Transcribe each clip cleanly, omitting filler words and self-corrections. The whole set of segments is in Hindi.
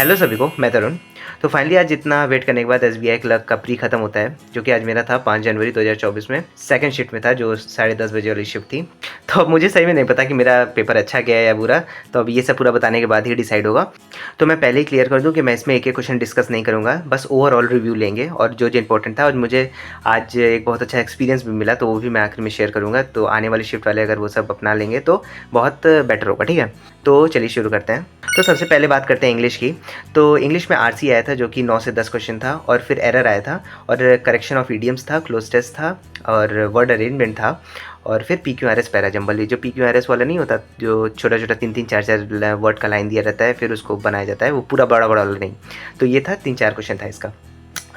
हेलो सभी को, मैं तरुण। तो फाइनली आज इतना वेट करने के बाद एसबीआई क्लर्क का प्री खत्म होता है, जो कि आज मेरा था 5 जनवरी 2024 में सेकंड शिफ्ट में था, जो 10:30 बजे वाली शिफ्ट थी। तो अब मुझे सही में नहीं पता कि मेरा पेपर अच्छा गया या बुरा, तो अब ये सब पूरा बताने के बाद ही डिसाइड होगा। तो मैं पहले ही क्लियर कर दूँ कि मैं इसमें एक-एक क्वेश्चन डिस्कस नहीं करूँगा, बस ओवरऑल रिव्यू लेंगे और जो-जो इम्पोर्टेंट था। और मुझे आज एक बहुत अच्छा एक्सपीरियंस भी मिला, तो वो भी मैं आखिर में शेयर करूँगा। तो आने वाली शिफ्ट वाले अगर वो सब अपना लेंगे तो बहुत बेटर होगा, ठीक है? तो चलिए शुरू करते हैं। तो सबसे पहले बात करते हैं इंग्लिश की। तो इंग्लिश में आरसी आया था, जो कि 9 से 10 क्वेश्चन था, और फिर एरर आया था, और करेक्शन ऑफ इडियम्स था, क्लोज टेस्ट था, और वर्ड अरेंजमेंट था, और फिर पीक्यूआरएस पैरा जंबल। ये जो पीक्यूआरएस वाला नहीं होता, जो छोटा-छोटा 3-3 4-4 वर्ड का लाइन दिया रहता है, फिर उसको बनाया जाता है, वो पूरा बड़ा-बड़ा वाला नहीं। तो ये था 3-4 क्वेश्चन था इसका।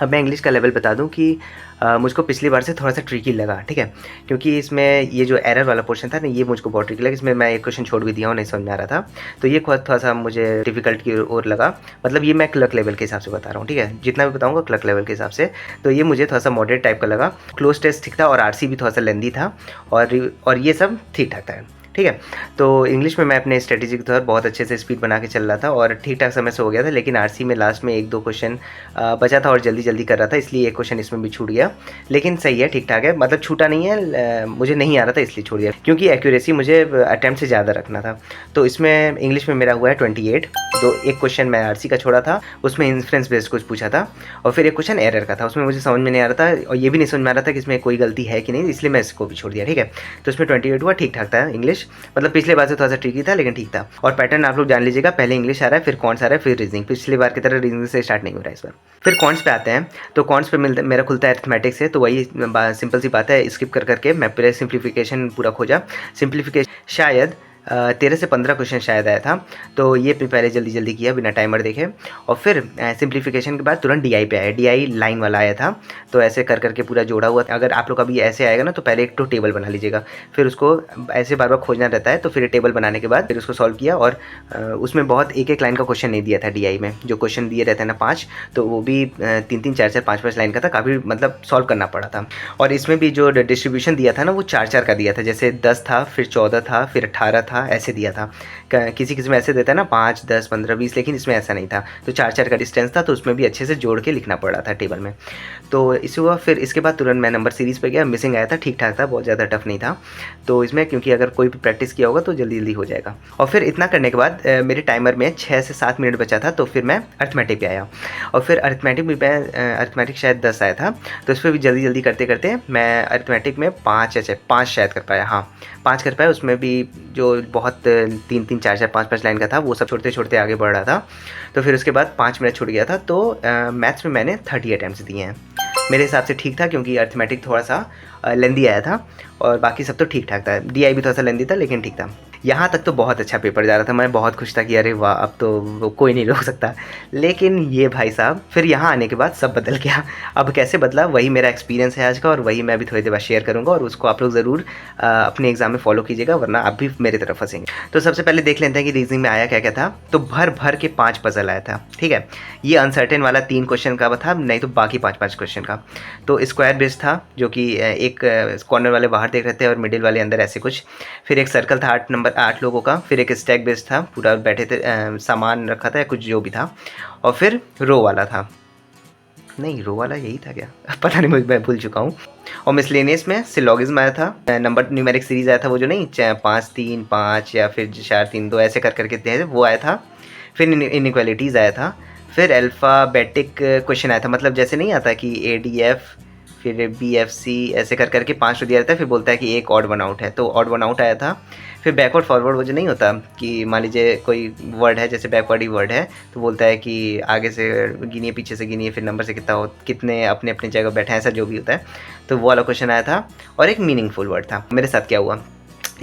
अब मैं इंग्लिश का लेवल बता दूं कि मुझको पिछली बार से थोड़ा सा ट्रिकी लगा, ठीक है? क्योंकि इसमें ये जो एरर वाला पोर्शन था ना, ये मुझको बहुत ट्रिकी लगा। इसमें मैं एक क्वेश्चन छोड़ भी दिया हूँ, नहीं समझ में आ रहा था, तो ये थोड़ा सा मुझे डिफिकल्ट की ओर लगा। मतलब ये मैं क्लर्क लेवल के हिसाब से बता रहा हूँ, ठीक है? जितना भी बताऊँगा क्लर्क लेवल के हिसाब से। तो ये मुझे थोड़ा सा मॉडरेट टाइप का लगा। क्लोज टेस्ट ठीक था, और आरसी भी थोड़ा सा लेंदी था, और ये सब ठीक ठाक था, ठीक है? तो इंग्लिश में मैं अपने स्ट्रेटेजी के तहत बहुत अच्छे से स्पीड बना के चल रहा था, और ठीक ठाक समय से हो गया था। लेकिन आरसी में लास्ट में 1-2 क्वेश्चन बचा था, और जल्दी कर रहा था, इसलिए एक क्वेश्चन इसमें भी छूट गया। लेकिन सही है, ठीक ठाक है, मतलब छूटा नहीं है, मुझे नहीं आ रहा था इसलिए छूट गया, क्योंकि एक्यूरेसी मुझे अटैम्प्ट से ज़्यादा रखना था। तो इसमें इंग्लिश में मेरा हुआ है 28। एक क्वेश्चन मैं आरसी का छोड़ा था, उसमें इंफरेंस बेस्ड कुछ पूछा था, और फिर एक क्वेश्चन एरर का था, उसमें मुझे समझ में नहीं आ रहा था, और ये भी नहीं समझ में आ रहा था कि इसमें कोई गलती है कि नहीं, इसलिए मैं इसको भी छोड़ दिया, ठीक है? तो इसमें 28 हुआ, ठीक ठाक था इंग्लिश। मतलब पिछले बार से थोड़ा सा ट्रिकी था, लेकिन ठीक था। और पैटर्न आप लोग जान लीजिएगा, पहले इंग्लिश आ रहा है, फिर कॉन्ट्स आ रहा है, फिर रीजनिंग। पिछली बार की तरह रीजनिंग से स्टार्ट नहीं हो रहा है इस बार। फिर कॉन्ट्स पे आते हैं। तो कॉन्ट्स पे मेरा खुलता है अरिथमेटिक से, तो वही सिंपल सी बात है, स्किप करके मैं पहले सिंप्लीफिकेशन पूरा खोजा। सिंप्लीफिकेशन शायद 13 से 15 क्वेश्चन शायद आया था, तो ये पहले जल्दी किया बिना टाइमर देखे। और फिर सिंप्लीफिकेशन के बाद तुरंत डीआई पे आया, डीआई लाइन वाला आया था। तो ऐसे करके पूरा जोड़ा हुआ था। अगर आप लोग अभी ऐसे आएगा ना, तो पहले एक तो टेबल बना लीजिएगा, फिर उसको ऐसे बार खोजना रहता है। तो फिर टेबल बनाने के बाद फिर उसको सॉल्व किया, और उसमें बहुत एक लाइन का क्वेश्चन नहीं दिया था डीआई में। जो क्वेश्चन दिए रहते हैं ना 5, तो वो भी 3-3 4-4 5-5 लाइन का था, काफ़ी मतलब सॉल्व करना पड़ा था। और इसमें भी जो डिस्ट्रीब्यूशन दिया था ना, वो 4-4 का दिया था, जैसे 10 था, फिर 14 था, फिर 18 था, ऐसे दिया था। किसी में ऐसे देता है ना 5, 10, 15, 20, लेकिन इसमें ऐसा नहीं था। तो 4-4 का डिस्टेंस था, तो उसमें भी अच्छे से जोड़ के लिखना पड़ रहा था टेबल में। तो इसे हुआ। फिर इसके बाद तुरंत मैं नंबर सीरीज़ पे गया, मिसिंग आया था, ठीक ठाक था, बहुत ज़्यादा टफ नहीं था। तो इसमें क्योंकि अगर कोई भी प्रैक्टिस किया होगा तो जल्दी हो जाएगा। और फिर इतना करने के बाद मेरे टाइमर में 6 से 7 मिनट बचा था, तो फिर मैं अरिथमेटिक पे आया। और फिर अरिथमेटिक शायद 10 आया था, तो इस पर भी जल्दी करते मैं अरिथमेटिक में 5 शायद कर पाया। हाँ, 5 कर पाया। उसमें भी जो बहुत 3-3 4-4 5-5 लाइन का था, वो सब छोड़ते आगे बढ़ रहा था। तो फिर उसके बाद 5 मिनट छूट गया था। तो मैथ्स में मैंने 30 अटैम्प्ट्स दिए हैं। मेरे हिसाब से ठीक था, क्योंकि अरिथमेटिक थोड़ा सा लेंदी आया था, और बाकी सब तो ठीक ठाक था। डीआई भी थोड़ा सा लेंदी था, लेकिन ठीक था। यहाँ तक तो बहुत अच्छा पेपर जा रहा था, मैं बहुत खुश था कि अरे वाह, अब तो वो कोई नहीं रोक सकता। लेकिन ये भाई साहब, फिर यहाँ आने के बाद सब बदल गया। अब कैसे बदला, वही मेरा एक्सपीरियंस है आज का, और वही मैं भी थोड़ी देर बाद शेयर करूँगा, और उसको आप लोग ज़रूर अपने एग्जाम में फॉलो कीजिएगा, वरना आप भी मेरी तरफ फंसेंगे। तो सबसे पहले देख लेते हैं कि रीजनिंग में आया क्या था। तो भर के 5 पजल आया था, ठीक है? ये अनसर्टेन वाला 3 क्वेश्चन का था, नहीं तो बाकी 5-5 क्वेश्चन का। तो स्क्वायर बेस्ड था, जो कि एक कॉर्नर वाले बाहर देख रहे थे और मिडिल वाले अंदर, ऐसे कुछ। फिर एक सर्कल था 8 लोगों का। फिर एक स्टैक बेस्ड था, पूरा बैठे थे, सामान रखा था या कुछ जो भी था। और फिर रो वाला था, नहीं रो वाला यही था क्या, पता नहीं, मैं भूल चुका हूँ। और मिसलेनियस में सिलोगिज्म आया था, नंबर न्यूमेरिक सीरीज आया था, वो जो नहीं 5-3-5 या फिर 4-3-2 ऐसे करके थे, वो आया था। फिर इनइक्वालिटीज़ आया था। फिर अल्फ़ाबेटिक क्वेश्चन आया था, मतलब जैसे नहीं आता कि ADF फिर BFC ऐसे करके 5 तो दिया रहता है, फिर बोलता है कि एक ऑड वन आउट है, तो ऑड वन आउट आया था। फिर बैकवर्ड फॉरवर्ड वो जो नहीं होता कि मान लीजिए कोई वर्ड है, जैसे बैकवर्ड ही वर्ड है, तो बोलता है कि आगे से गिनिए, पीछे से गिनिए, फिर नंबर से कितने अपने अपनी जगह बैठे हैं, ऐसा जो भी होता है। तो वो वाला क्वेश्चन आया था। और एक मीनिंगफुल वर्ड था। मेरे साथ क्या हुआ,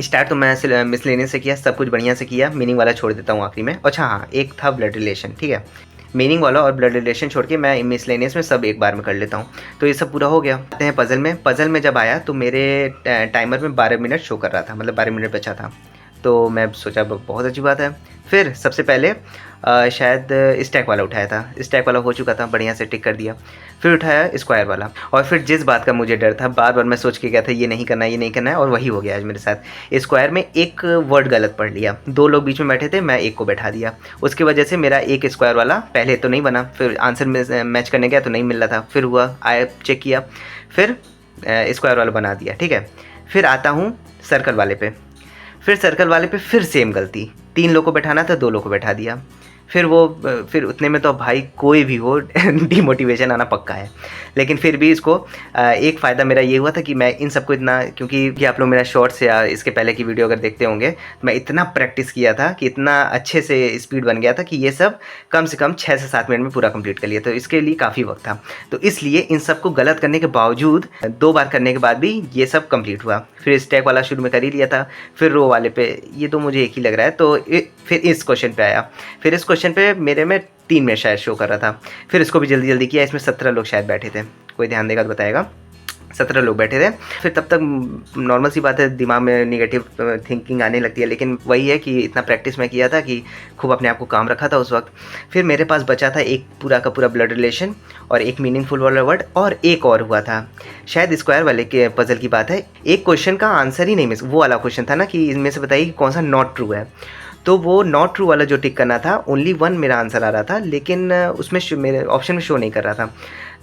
स्टार्ट तो मैं मिसलेनियस से किया, सब कुछ बढ़िया से किया, मीनिंग वाला छोड़ देता हूँ आखिरी में। अच्छा हाँ, एक था ब्लड रिलेशन, ठीक है? मीनिंग वाला और ब्लड रिलेशन छोड़ के मैं मिसलेनियस में सब एक बार में कर लेता हूँ। तो ये सब पूरा हो गया। आते हैं पजल में। पजल में जब आया तो मेरे टाइमर में 12 मिनट शो कर रहा था, मतलब 12 मिनट बचा था। तो मैं सोचा बहुत अच्छी बात है। फिर सबसे पहले शायद स्टैक वाला उठाया था, स्टैक वाला हो चुका था, बढ़िया से टिक कर दिया। फिर उठाया स्क्वायर वाला, और फिर जिस बात का मुझे डर था, बार बार मैं सोच के गया था ये नहीं करना है, ये नहीं करना है, और वही हो गया आज मेरे साथ। स्क्वायर में एक वर्ड गलत पढ़ लिया, 2 लोग बीच में बैठे थे, मैं एक को बैठा दिया। उसकी वजह से मेरा एक स्क्वायर वाला पहले तो नहीं बना, फिर आंसर में मैच करने गया तो नहीं मिल रहा था, फिर हुआ आया चेक किया, फिर स्क्वायर वाला बना दिया, ठीक है। फिर आता हूँ सर्कल वाले पे, फिर सर्कल वाले पे फिर सेम गलती, 3 लोग को बैठाना था, 2 लोग को बैठा दिया। फिर उतने में तो भाई कोई भी हो डिमोटिवेशन आना पक्का है। लेकिन फिर भी इसको एक फ़ायदा मेरा ये हुआ था कि मैं इन सबको इतना, क्योंकि आप लोग मेरा शॉर्ट्स या इसके पहले की वीडियो अगर देखते होंगे, मैं इतना प्रैक्टिस किया था कि इतना अच्छे से स्पीड बन गया था कि ये सब कम से कम 6 से 7 मिनट में पूरा कंप्लीट कर लिया। तो इसके लिए काफ़ी वक्त था, तो इसलिए इन सबको गलत करने के बावजूद 2 बार करने के बाद भी ये सब कंप्लीट हुआ। फिर स्टैक वाला शुरू में कर ही लिया था, फिर रो वाले पे ये तो मुझे एक ही लग रहा है, तो फिर इस क्वेश्चन पे आया। फिर इस क्वेश्चन पे मेरे में 3 मिनट शायद शो कर रहा था। फिर इसको भी जल्दी जल्दी किया, इसमें 17 लोग शायद बैठे थे, कोई ध्यान देगा तो बताएगा। 17 लोग बैठे थे। फिर तब तक नॉर्मल सी बात है, दिमाग में निगेटिव थिंकिंग आने लगती है, लेकिन वही है कि इतना प्रैक्टिस मैं किया था कि खूब अपने आप को काम रखा था उस वक्त। फिर मेरे पास बचा था एक पूरा का पूरा ब्लड रिलेशन और एक मीनिंगफुल वाला वर्ड, और एक और हुआ था शायद स्क्वायर वाले के पजल की बात है, एक क्वेश्चन का आंसर ही नहीं मिस, वो वाला क्वेश्चन था ना कि इनमें से बताइए कि कौन सा नॉट ट्रू है। तो वो नॉट ट्रू वाला जो टिक करना था, ओनली 1 मेरा आंसर आ रहा था, लेकिन उसमें मेरे ऑप्शन में शो नहीं कर रहा था।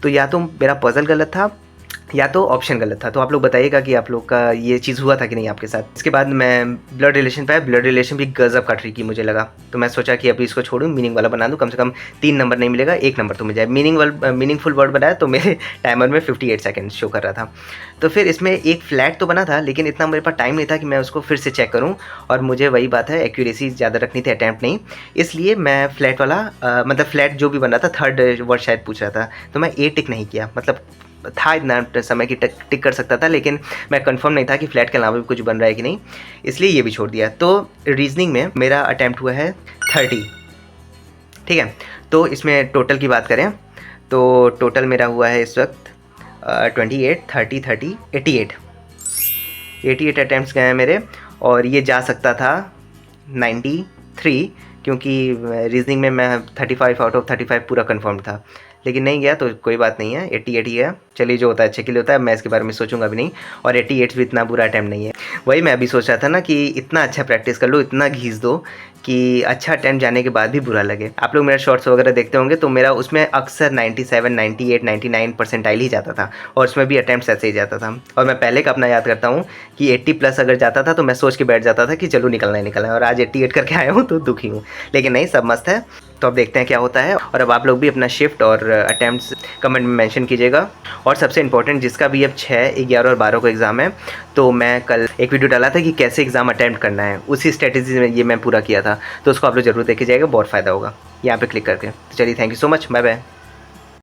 तो या तो मेरा पजल गलत था या तो ऑप्शन गलत था। तो आप लोग बताइएगा कि आप लोग का ये चीज़ हुआ था कि नहीं आपके साथ। इसके बाद मैं ब्लड रिलेशन पे आया, ब्लड रिलेशन भी गजब का ट्रिकी मुझे लगा, तो मैं सोचा कि अभी इसको छोड़ूं, मीनिंग वाला बना दूं, कम से कम 3 नंबर नहीं मिलेगा, 1 नंबर तो मिल जाए। मीनिंगफुल वर्ड बनाया तो मेरे टाइमर में 58 सेकेंड शो कर रहा था। तो फिर इसमें एक फ्लैट तो बना था, लेकिन इतना मेरे पास टाइम नहीं था कि मैं उसको फिर से चेक करूँ, और मुझे वही बात है एक्यूरेसी ज़्यादा रखनी थी, अटैम्प्ट नहीं, इसलिए मैं फ्लैट वाला मतलब फ्लैट जो भी बन रहा था, थर्ड वर्ड शायद पूछ रहा था, तो मैं ए टिक नहीं किया। मतलब था इतना समय की टिक कर सकता था, लेकिन मैं कंफर्म नहीं था कि फ्लैट के अलावा भी कुछ बन रहा है कि नहीं, इसलिए ये भी छोड़ दिया। तो रीजनिंग में मेरा अटैम्प्ट हुआ है 30, ठीक है। तो इसमें टोटल की बात करें तो टोटल मेरा हुआ है इस वक्त 28, 30, 30, 88 अटैम्प्ट्स गए हैं मेरे, और ये जा सकता था 93, क्योंकि रीजनिंग में मैं 35 आउट ऑफ 35 पूरा कंफर्म था, लेकिन नहीं गया तो कोई बात नहीं है, 88 ही है। चलिए, जो होता है अच्छे के लिए होता है, मैं इसके बारे में सोचूंगा भी नहीं, और 88 भी इतना बुरा अटैम्प्ट नहीं है। वही मैं अभी सोच रहा था ना कि इतना अच्छा प्रैक्टिस कर लो, इतना घीस दो कि अच्छा अटैम्प्ट जाने के बाद भी बुरा लगे। आप लोग मेरा शॉर्ट्स वगैरह देखते होंगे तो मेरा उसमें अक्सर 97, 98, 99 परसेंटाइल ही जाता था, और उसमें भी अटैम्प्ट ऐसे ही जाता था। और मैं पहले का अपना याद करता हूँ कि 80+ अगर जाता था तो मैं सोच के बैठ जाता था कि चलो निकलना ही निकलना है, और आज 88 करके आया हूँ तो दुखी हूँ, लेकिन नहीं, सब मस्त है। तो अब देखते हैं क्या होता है, और अब आप लोग भी अपना शिफ्ट और अटैम्प्ट्स कमेंट में मेंशन कीजिएगा। और सबसे इंपॉर्टेंट, जिसका भी अब 6, 11 और 12 को एग्ज़ाम है, तो मैं कल एक वीडियो डाला था कि कैसे एग्ज़ाम अटैम्प्ट करना है, उसी स्ट्रेटेजी में ये मैं पूरा किया था, तो उसको आप लोग जरूर देखिए जाएगा, बहुत फ़ायदा होगा यहाँ पे क्लिक करके। तो चलिए, thank you so much, bye bye.